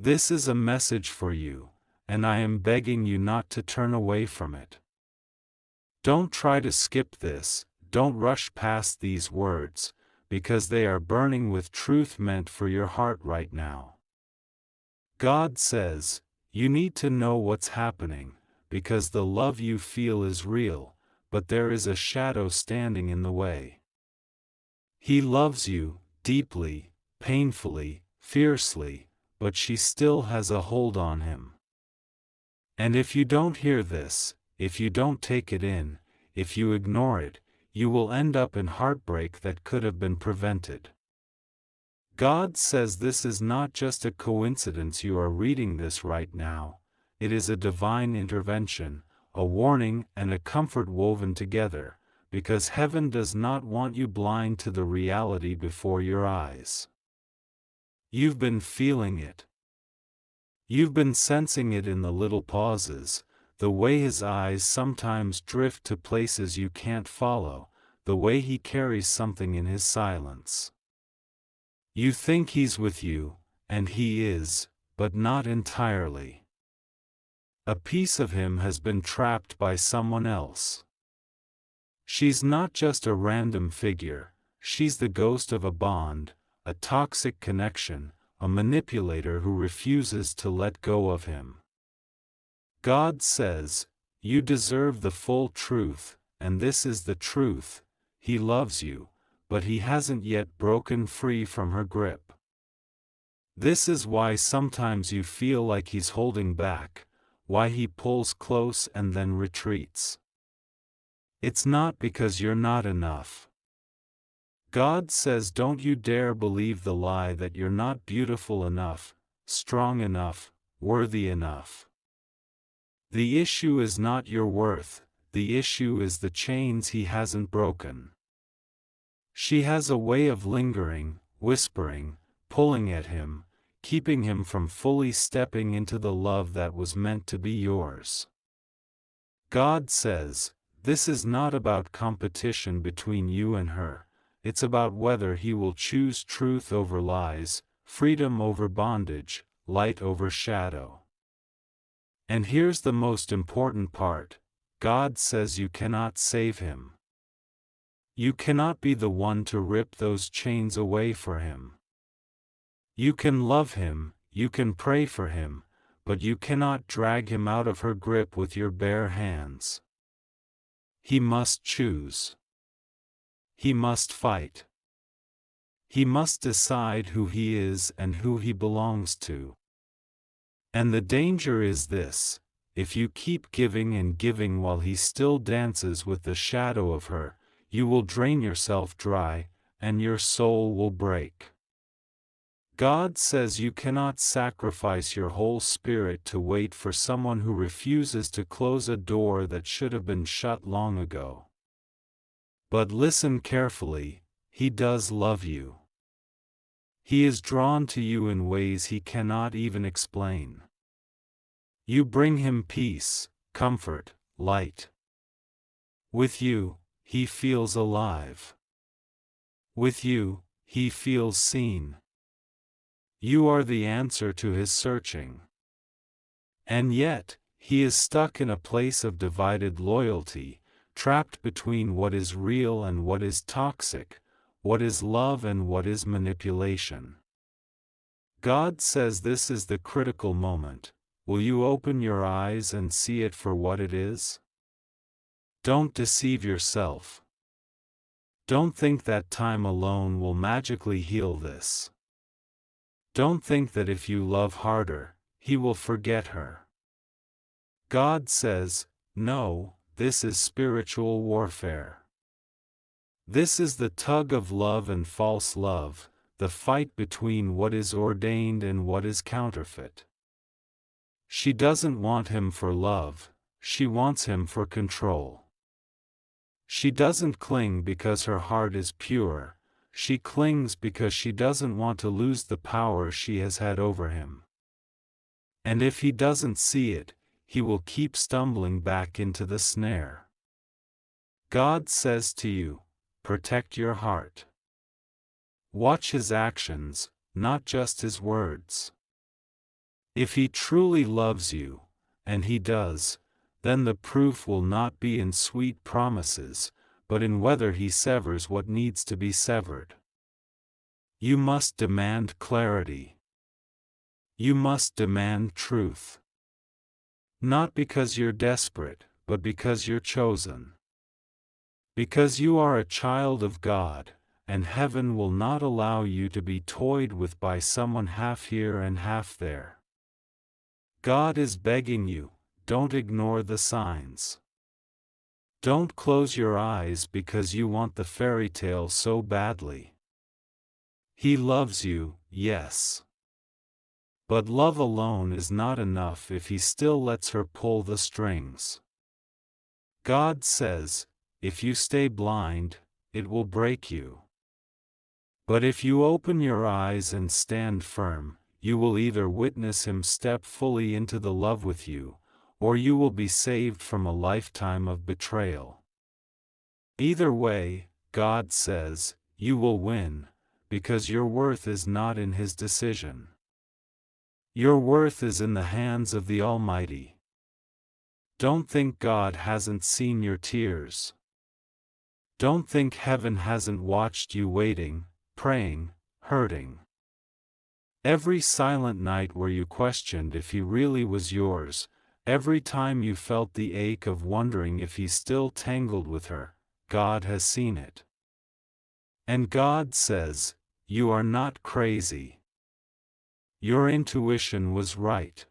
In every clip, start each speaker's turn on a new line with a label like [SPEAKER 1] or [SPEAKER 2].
[SPEAKER 1] This is a message for you, and I am begging you not to turn away from it. Don't try to skip this, don't rush past these words, because they are burning with truth meant for your heart right now. God says, you need to know what's happening, because the love you feel is real, but there is a shadow standing in the way. He loves you, deeply, painfully, fiercely, but she still has a hold on him. And if you don't hear this, if you don't take it in, if you ignore it, you will end up in heartbreak that could have been prevented. God says this is not just a coincidence you are reading this right now, it is a divine intervention, a warning and a comfort woven together, because heaven does not want you blind to the reality before your eyes. You've been feeling it. You've been sensing it in the little pauses, the way his eyes sometimes drift to places you can't follow, the way he carries something in his silence. You think he's with you, and he is, but not entirely. A piece of him has been trapped by someone else. She's not just a random figure, she's the ghost of a bond, a toxic connection, a manipulator who refuses to let go of him. God says, you deserve the full truth, and this is the truth, he loves you, but he hasn't yet broken free from her grip. This is why sometimes you feel like he's holding back, why he pulls close and then retreats. It's not because you're not enough. God says don't you dare believe the lie that you're not beautiful enough, strong enough, worthy enough. The issue is not your worth, the issue is the chains he hasn't broken. She has a way of lingering, whispering, pulling at him, keeping him from fully stepping into the love that was meant to be yours. God says, this is not about competition between you and her. It's about whether he will choose truth over lies, freedom over bondage, light over shadow. And here's the most important part, God says you cannot save him. You cannot be the one to rip those chains away for him. You can love him, you can pray for him, but you cannot drag him out of her grip with your bare hands. He must choose. He must fight. He must decide who he is and who he belongs to. And the danger is this, if you keep giving and giving while he still dances with the shadow of her, you will drain yourself dry, and your soul will break. God says you cannot sacrifice your whole spirit to wait for someone who refuses to close a door that should have been shut long ago. But listen carefully, he does love you. He is drawn to you in ways he cannot even explain. You bring him peace, comfort, light. With you, he feels alive. With you, he feels seen. You are the answer to his searching. And yet, he is stuck in a place of divided loyalty, trapped between what is real and what is toxic, what is love and what is manipulation. God says this is the critical moment. Will you open your eyes and see it for what it is? Don't deceive yourself. Don't think that time alone will magically heal this. Don't think that if you love harder, he will forget her. God says, no, this is spiritual warfare. This is the tug of love and false love, the fight between what is ordained and what is counterfeit. She doesn't want him for love, she wants him for control. She doesn't cling because her heart is pure, she clings because she doesn't want to lose the power she has had over him. And if he doesn't see it, he will keep stumbling back into the snare. God says to you, protect your heart. Watch his actions, not just his words. If he truly loves you, and he does, then the proof will not be in sweet promises, but in whether he severs what needs to be severed. You must demand clarity. You must demand truth. Not because you're desperate, but because you're chosen. Because you are a child of God, and heaven will not allow you to be toyed with by someone half here and half there. God is begging you, don't ignore the signs. Don't close your eyes because you want the fairy tale so badly. He loves you, yes. But love alone is not enough if he still lets her pull the strings. God says, if you stay blind, it will break you. But if you open your eyes and stand firm, you will either witness him step fully into the love with you, or you will be saved from a lifetime of betrayal. Either way, God says, you will win, because your worth is not in his decision. Your worth is in the hands of the Almighty. Don't think God hasn't seen your tears. Don't think heaven hasn't watched you waiting, praying, hurting. Every silent night where you questioned if he really was yours, every time you felt the ache of wondering if he's still tangled with her, God has seen it. And God says, you are not crazy. Your intuition was right.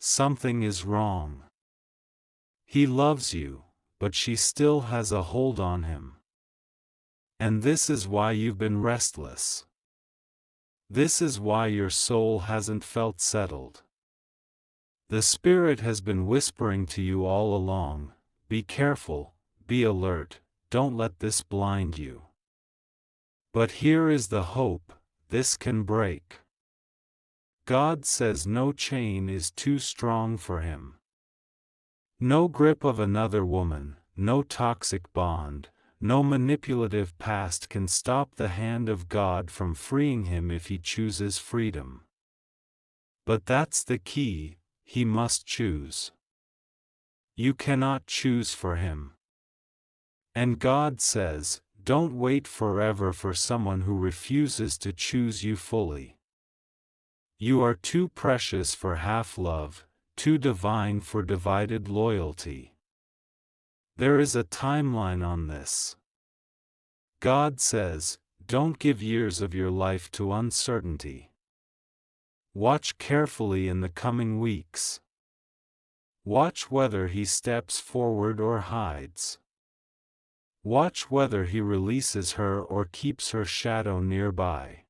[SPEAKER 1] Something is wrong. He loves you, but she still has a hold on him. And this is why you've been restless. This is why your soul hasn't felt settled. The Spirit has been whispering to you all along, be careful, be alert, don't let this blind you. But here is the hope, this can break. God says no chain is too strong for him. No grip of another woman, no toxic bond, no manipulative past can stop the hand of God from freeing him if he chooses freedom. But that's the key, he must choose. You cannot choose for him. And God says, don't wait forever for someone who refuses to choose you fully. You are too precious for half love, too divine for divided loyalty. There is a timeline on this. God says, don't give years of your life to uncertainty. Watch carefully in the coming weeks. Watch whether he steps forward or hides. Watch whether he releases her or keeps her shadow nearby.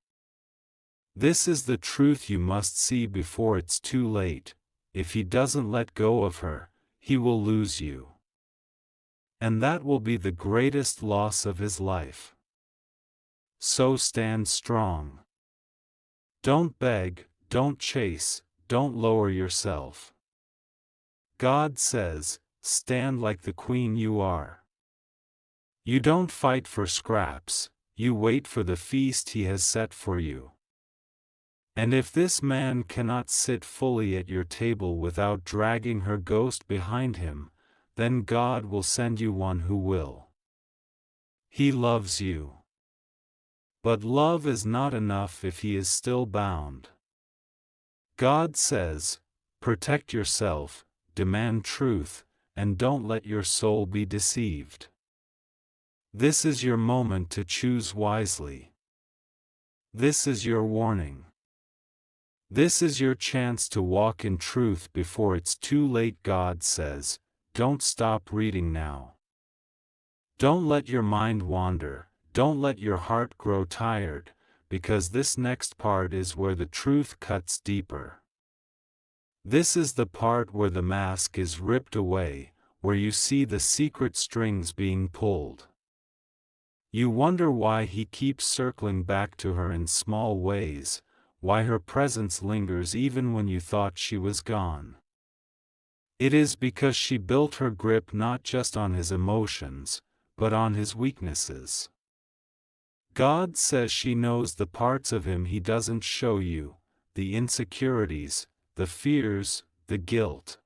[SPEAKER 1] This is the truth you must see before it's too late. If he doesn't let go of her, he will lose you. And that will be the greatest loss of his life. So stand strong. Don't beg, don't chase, don't lower yourself. God says, stand like the queen you are. You don't fight for scraps, you wait for the feast he has set for you. And if this man cannot sit fully at your table without dragging her ghost behind him, then God will send you one who will. He loves you. But love is not enough if he is still bound. God says, protect yourself, demand truth, and don't let your soul be deceived. This is your moment to choose wisely. This is your warning. This is your chance to walk in truth before it's too late. God says, don't stop reading now. Don't let your mind wander, don't let your heart grow tired, because this next part is where the truth cuts deeper. This is the part where the mask is ripped away, where you see the secret strings being pulled. You wonder why he keeps circling back to her in small ways, why her presence lingers even when you thought she was gone. It is because she built her grip not just on his emotions, but on his weaknesses. God says she knows the parts of him he doesn't show you, the insecurities, the fears, the guilt.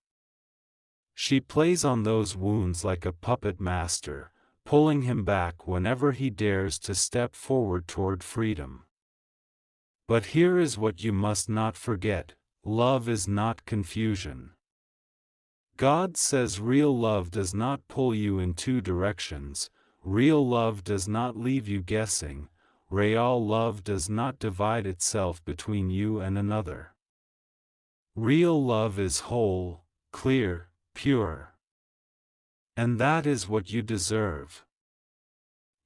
[SPEAKER 1] She plays on those wounds like a puppet master, pulling him back whenever he dares to step forward toward freedom. But here is what you must not forget: love is not confusion. God says real love does not pull you in two directions, real love does not leave you guessing, real love does not divide itself between you and another. Real love is whole, clear, pure. And that is what you deserve.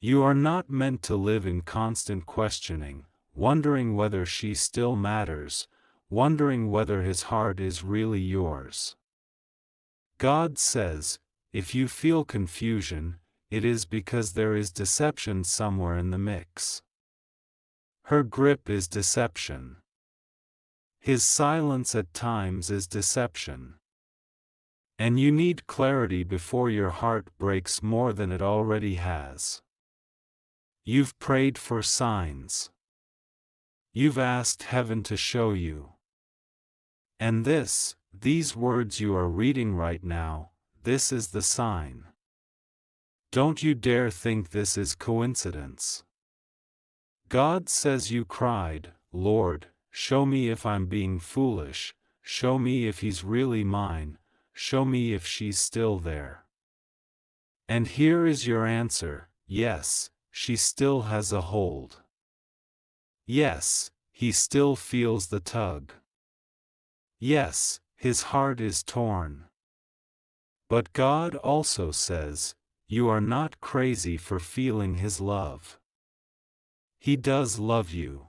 [SPEAKER 1] You are not meant to live in constant questioning, wondering whether she still matters, wondering whether his heart is really yours. God says, if you feel confusion, it is because there is deception somewhere in the mix. Her grip is deception. His silence at times is deception. And you need clarity before your heart breaks more than it already has. You've prayed for signs. You've asked heaven to show you. And these words you are reading right now, this is the sign. Don't you dare think this is coincidence. God says you cried, Lord, show me if I'm being foolish, show me if he's really mine, show me if she's still there. And here is your answer: yes, she still has a hold. Yes, he still feels the tug. Yes, his heart is torn. But God also says, you are not crazy for feeling his love. He does love you.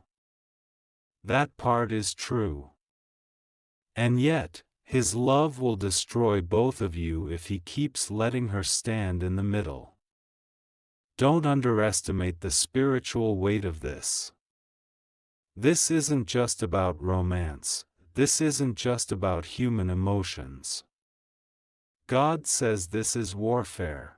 [SPEAKER 1] That part is true. And yet, his love will destroy both of you if he keeps letting her stand in the middle. Don't underestimate the spiritual weight of this. This isn't just about romance. This isn't just about human emotions. God says this is warfare.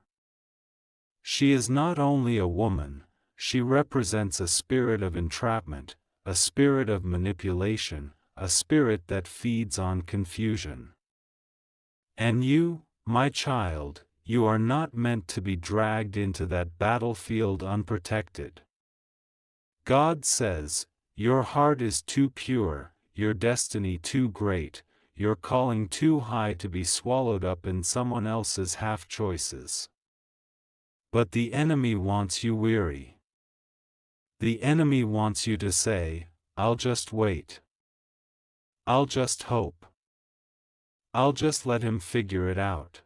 [SPEAKER 1] She is not only a woman, she represents a spirit of entrapment, a spirit of manipulation, a spirit that feeds on confusion. And you, my child, you are not meant to be dragged into that battlefield unprotected. God says, your heart is too pure, your destiny too great, your calling too high to be swallowed up in someone else's half-choices. But the enemy wants you weary. The enemy wants you to say, I'll just wait. I'll just hope. I'll just let him figure it out.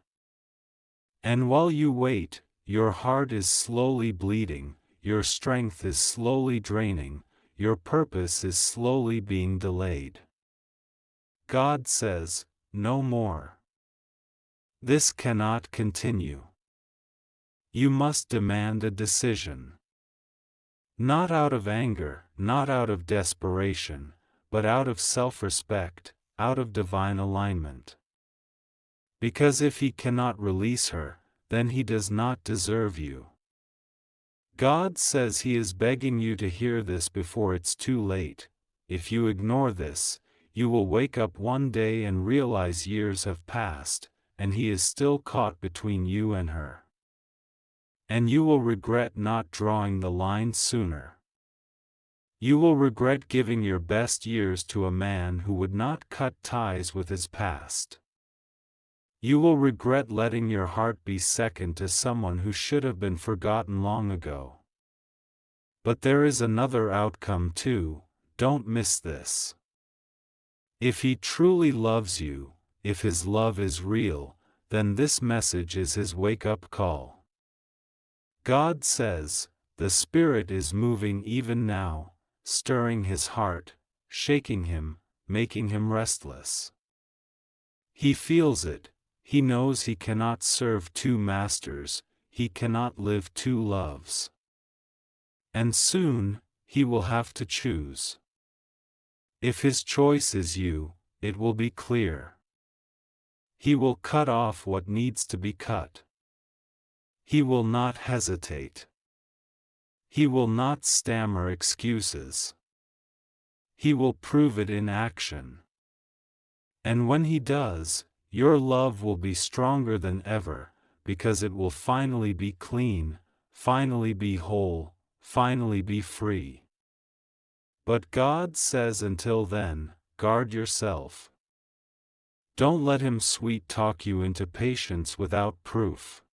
[SPEAKER 1] And while you wait, your heart is slowly bleeding, your strength is slowly draining, your purpose is slowly being delayed. God says, no more. This cannot continue. You must demand a decision. Not out of anger, not out of desperation, but out of self-respect, out of divine alignment. Because if he cannot release her, then he does not deserve you. God says he is begging you to hear this before it's too late. If you ignore this, you will wake up one day and realize years have passed, and he is still caught between you and her. And you will regret not drawing the line sooner. You will regret giving your best years to a man who would not cut ties with his past. You will regret letting your heart be second to someone who should have been forgotten long ago. But there is another outcome too, don't miss this. If he truly loves you, if his love is real, then this message is his wake-up call. God says, the Spirit is moving even now, stirring his heart, shaking him, making him restless. He feels it, he knows he cannot serve two masters, he cannot live two loves. And soon, he will have to choose. If his choice is you, it will be clear. He will cut off what needs to be cut. He will not hesitate. He will not stammer excuses. He will prove it in action. And when He does, your love will be stronger than ever, because it will finally be clean, finally be whole, finally be free. But God says until then, guard yourself. Don't let Him sweet-talk you into patience without proof.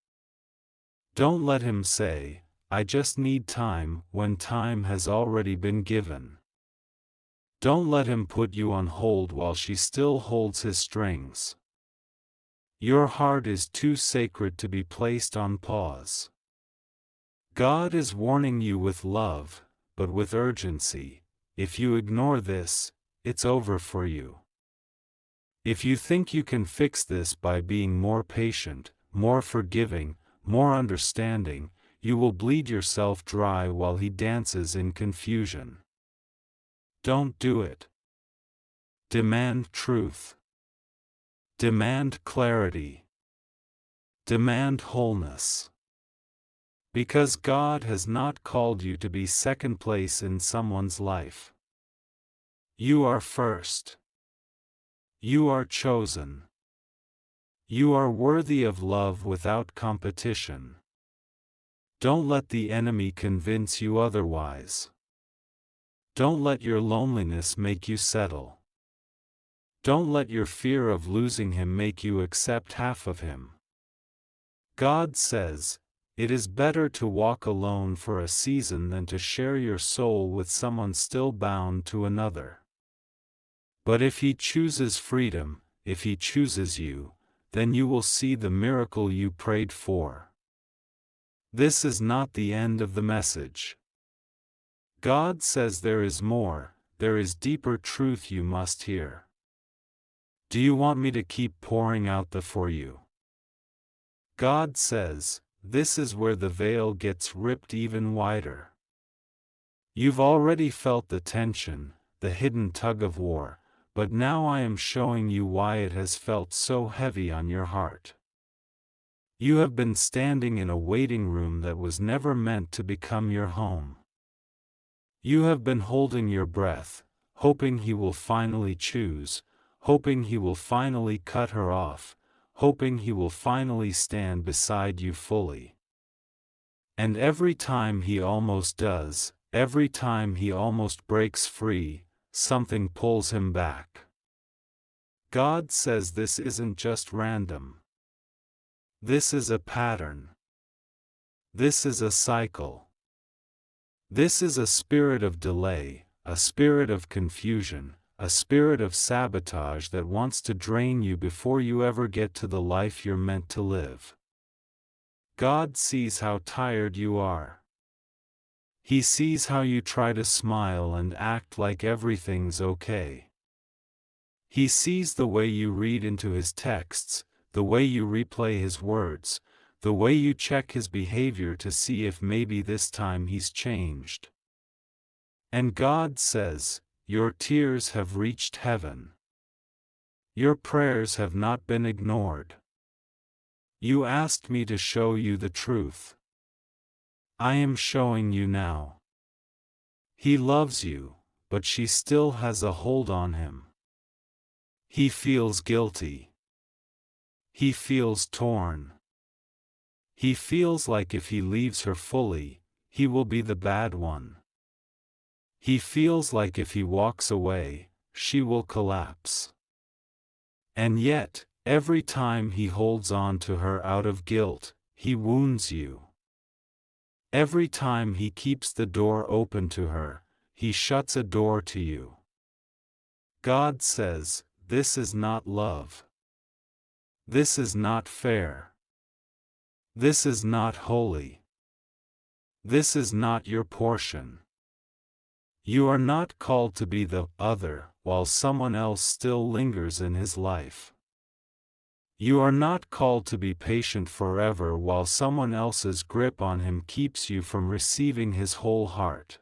[SPEAKER 1] Don't let Him say, I just need time, when time has already been given. Don't let Him put you on hold while she still holds His strings. Your heart is too sacred to be placed on pause. God is warning you with love, but with urgency. If you ignore this, it's over for you. If you think you can fix this by being more patient, more forgiving, more understanding, you will bleed yourself dry while He dances in confusion. Don't do it. Demand truth. Demand clarity. Demand wholeness. Because God has not called you to be second place in someone's life. You are first. You are chosen. You are worthy of love without competition. Don't let the enemy convince you otherwise. Don't let your loneliness make you settle. Don't let your fear of losing Him make you accept half of Him. God says, it is better to walk alone for a season than to share your soul with someone still bound to another. But if He chooses freedom, if He chooses you, then you will see the miracle you prayed for. This is not the end of the message. God says there is more, there is deeper truth you must hear. Do you want me to keep pouring out the for you? God says, this is where the veil gets ripped even wider. You've already felt the tension, the hidden tug-of-war, but now I am showing you why it has felt so heavy on your heart. You have been standing in a waiting room that was never meant to become your home. You have been holding your breath, hoping He will finally choose, hoping He will finally cut her off, hoping He will finally stand beside you fully. And every time He almost does, every time He almost breaks free, something pulls Him back. God says this isn't just random. This is a pattern. This is a cycle. This is a spirit of delay, a spirit of confusion, a spirit of sabotage that wants to drain you before you ever get to the life you're meant to live. God sees how tired you are. He sees how you try to smile and act like everything's okay. He sees the way you read into His texts, the way you replay His words, the way you check His behavior to see if maybe this time He's changed. And God says, your tears have reached heaven. Your prayers have not been ignored. You asked me to show you the truth. I am showing you now. He loves you, but she still has a hold on him. He feels guilty. He feels torn. He feels like if he leaves her fully, he will be the bad one. He feels like if he walks away, she will collapse. And yet, every time he holds on to her out of guilt, he wounds you. Every time he keeps the door open to her, he shuts a door to you. God says, this is not love. This is not fair. This is not holy. This is not your portion. You are not called to be the other while someone else still lingers in his life. You are not called to be patient forever while someone else's grip on him keeps you from receiving his whole heart.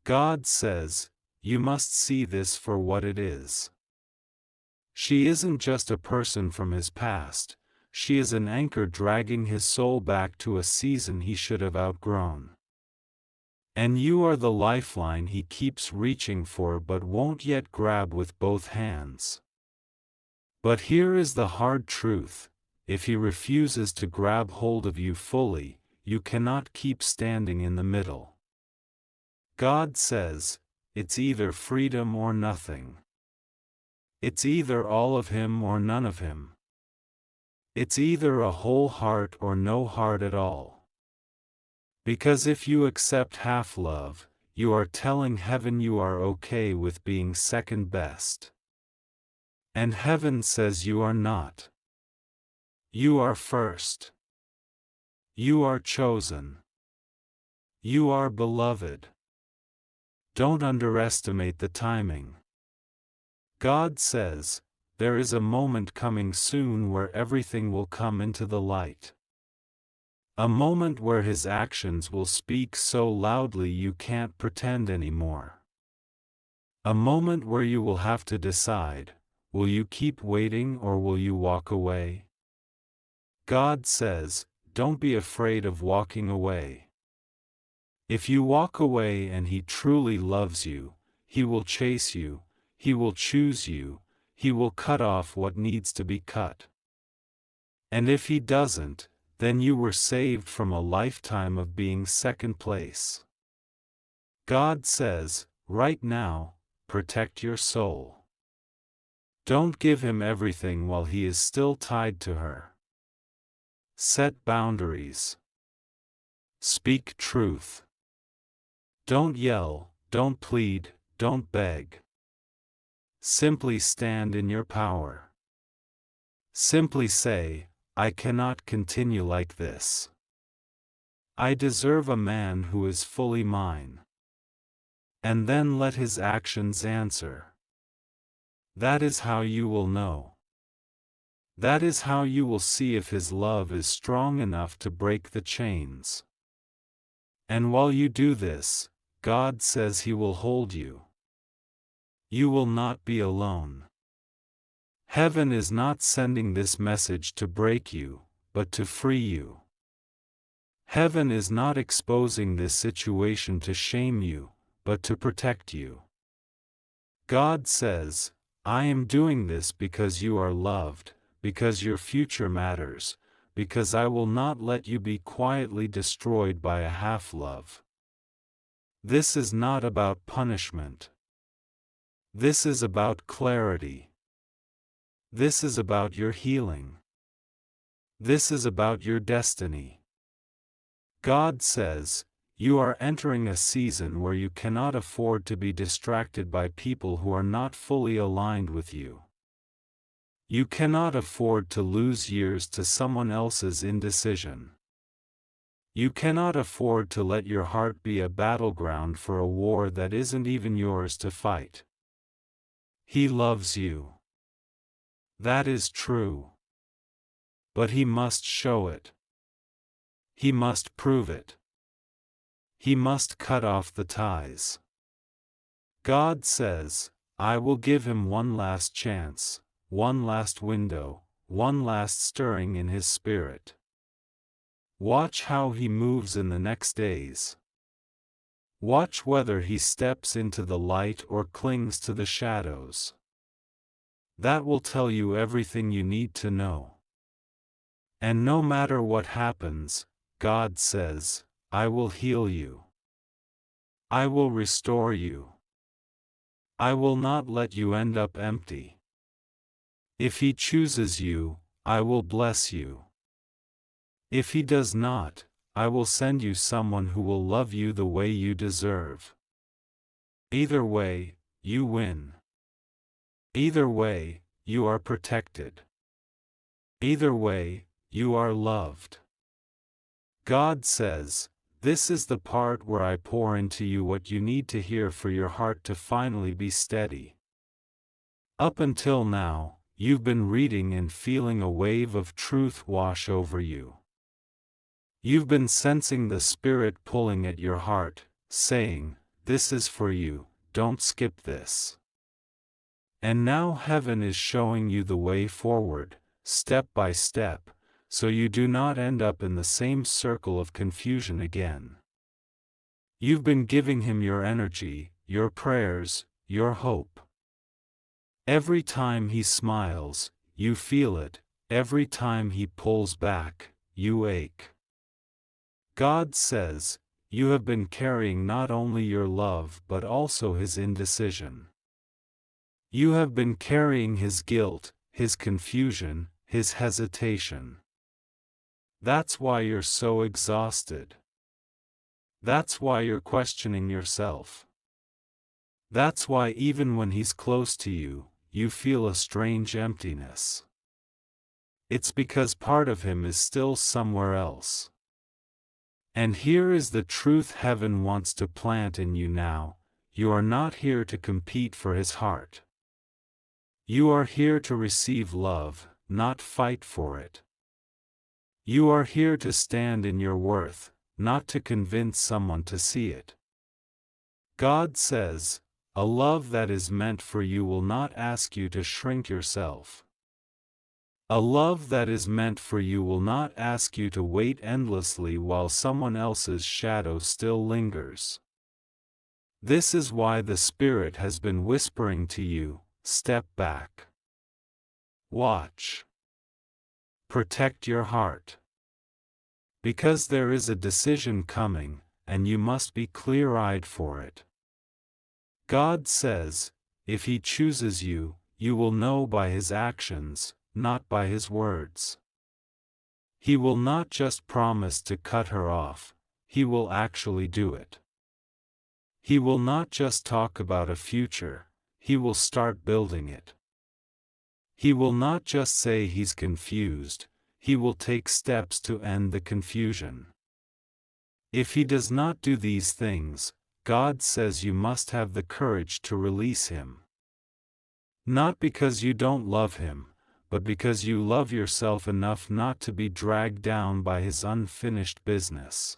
[SPEAKER 1] God says, you must see this for what it is. She isn't just a person from his past, she is an anchor dragging his soul back to a season he should have outgrown. And you are the lifeline he keeps reaching for but won't yet grab with both hands. But here is the hard truth: if he refuses to grab hold of you fully, you cannot keep standing in the middle. God says, it's either freedom or nothing. It's either all of him or none of him. It's either a whole heart or no heart at all. Because if you accept half love, you are telling heaven you are okay with being second best. And heaven says you are not. You are first. You are chosen. You are beloved. Don't underestimate the timing. God says, there is a moment coming soon where everything will come into the light. A moment where his actions will speak so loudly you can't pretend anymore. A moment where you will have to decide, will you keep waiting or will you walk away? God says, don't be afraid of walking away. If you walk away and he truly loves you, he will chase you, he will choose you, he will cut off what needs to be cut. And if he doesn't, then you were saved from a lifetime of being second place. God says, right now, protect your soul. Don't give him everything while he is still tied to her. Set boundaries. Speak truth. Don't yell, don't plead, don't beg. Simply stand in your power. Simply say, I cannot continue like this. I deserve a man who is fully mine. And then let his actions answer. That is how you will know. That is how you will see if his love is strong enough to break the chains. And while you do this, God says he will hold you. You will not be alone. Heaven is not sending this message to break you, but to free you. Heaven is not exposing this situation to shame you, but to protect you. God says, I am doing this because you are loved, because your future matters, because I will not let you be quietly destroyed by a half-love. This is not about punishment. This is about clarity. This is about your healing. This is about your destiny. God says, you are entering a season where you cannot afford to be distracted by people who are not fully aligned with you. You cannot afford to lose years to someone else's indecision. You cannot afford to let your heart be a battleground for a war that isn't even yours to fight. He loves you. That is true. But he must show it. He must prove it. He must cut off the ties. God says, I will give him one last chance, one last window, one last stirring in his spirit. Watch how he moves in the next days. Watch whether he steps into the light or clings to the shadows. That will tell you everything you need to know. And no matter what happens, God says, I will heal you. I will restore you. I will not let you end up empty. If he chooses you, I will bless you. If he does not, I will send you someone who will love you the way you deserve. Either way, you win. Either way, you are protected. Either way, you are loved. God says, this is the part where I pour into you what you need to hear for your heart to finally be steady. Up until now, you've been reading and feeling a wave of truth wash over you. You've been sensing the Spirit pulling at your heart, saying, this is for you, don't skip this. And now heaven is showing you the way forward, step by step, so you do not end up in the same circle of confusion again. You've been giving him your energy, your prayers, your hope. Every time he smiles, you feel it. Every time he pulls back, you ache. God says, you have been carrying not only your love but also his indecision. You have been carrying his guilt, his confusion, his hesitation. That's why you're so exhausted. That's why you're questioning yourself. That's why even when he's close to you, you feel a strange emptiness. It's because part of him is still somewhere else. And here is the truth heaven wants to plant in you now: you are not here to compete for his heart. You are here to receive love, not fight for it. You are here to stand in your worth, not to convince someone to see it. God says, a love that is meant for you will not ask you to shrink yourself. A love that is meant for you will not ask you to wait endlessly while someone else's shadow still lingers. This is why the Spirit has been whispering to you, step back. Watch. Protect your heart. Because there is a decision coming, and you must be clear-eyed for it. God says, if he chooses you, you will know by his actions, not by his words. He will not just promise to cut her off, he will actually do it. He will not just talk about a future, he will start building it. He will not just say he's confused, he will take steps to end the confusion. If he does not do these things, God says you must have the courage to release him. Not because you don't love him, but because you love yourself enough not to be dragged down by his unfinished business.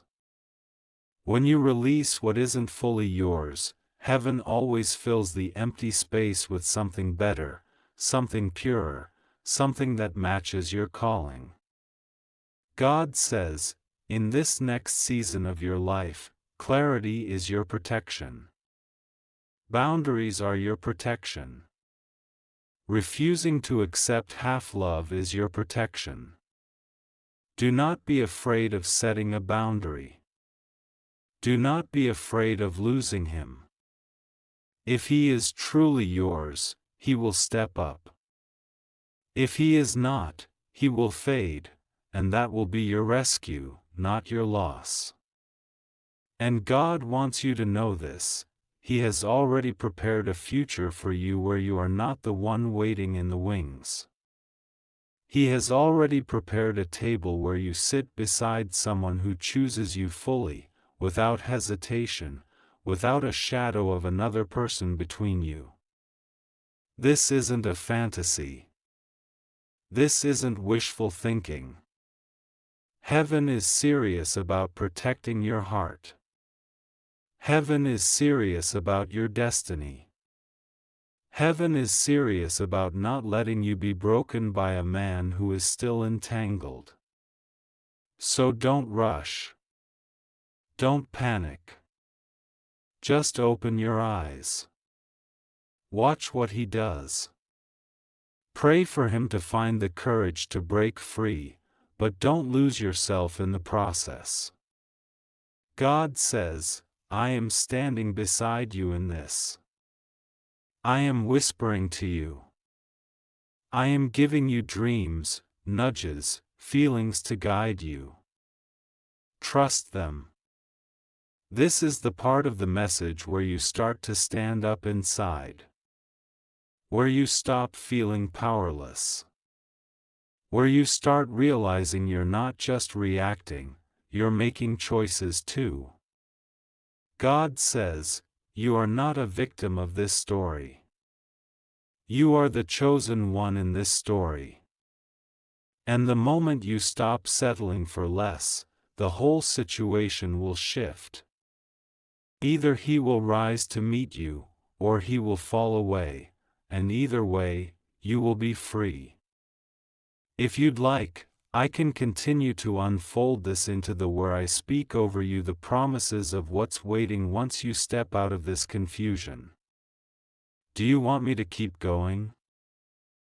[SPEAKER 1] When you release what isn't fully yours, heaven always fills the empty space with something better, something purer, something that matches your calling. God says, in this next season of your life, clarity is your protection. Boundaries are your protection. Refusing to accept half-love is your protection. Do not be afraid of setting a boundary. Do not be afraid of losing him. If he is truly yours, he will step up. If he is not, he will fade, and that will be your rescue, not your loss. And God wants you to know this: he has already prepared a future for you where you are not the one waiting in the wings. He has already prepared a table where you sit beside someone who chooses you fully, without hesitation, without a shadow of another person between you. This isn't a fantasy. This isn't wishful thinking. Heaven is serious about protecting your heart. Heaven is serious about your destiny. Heaven is serious about not letting you be broken by a man who is still entangled. So don't rush. Don't panic. Just open your eyes. Watch what he does. Pray for him to find the courage to break free, but don't lose yourself in the process. God says, I am standing beside you in this. I am whispering to you. I am giving you dreams, nudges, feelings to guide you. Trust them. This is the part of the message where you start to stand up inside. Where you stop feeling powerless. Where you start realizing you're not just reacting, you're making choices too. God says, you are not a victim of this story. You are the chosen one in this story. And the moment you stop settling for less, the whole situation will shift. Either he will rise to meet you, or he will fall away, and either way, you will be free. If you'd like, I can continue to unfold this into the where I speak over you the promises of what's waiting once you step out of this confusion. Do you want me to keep going?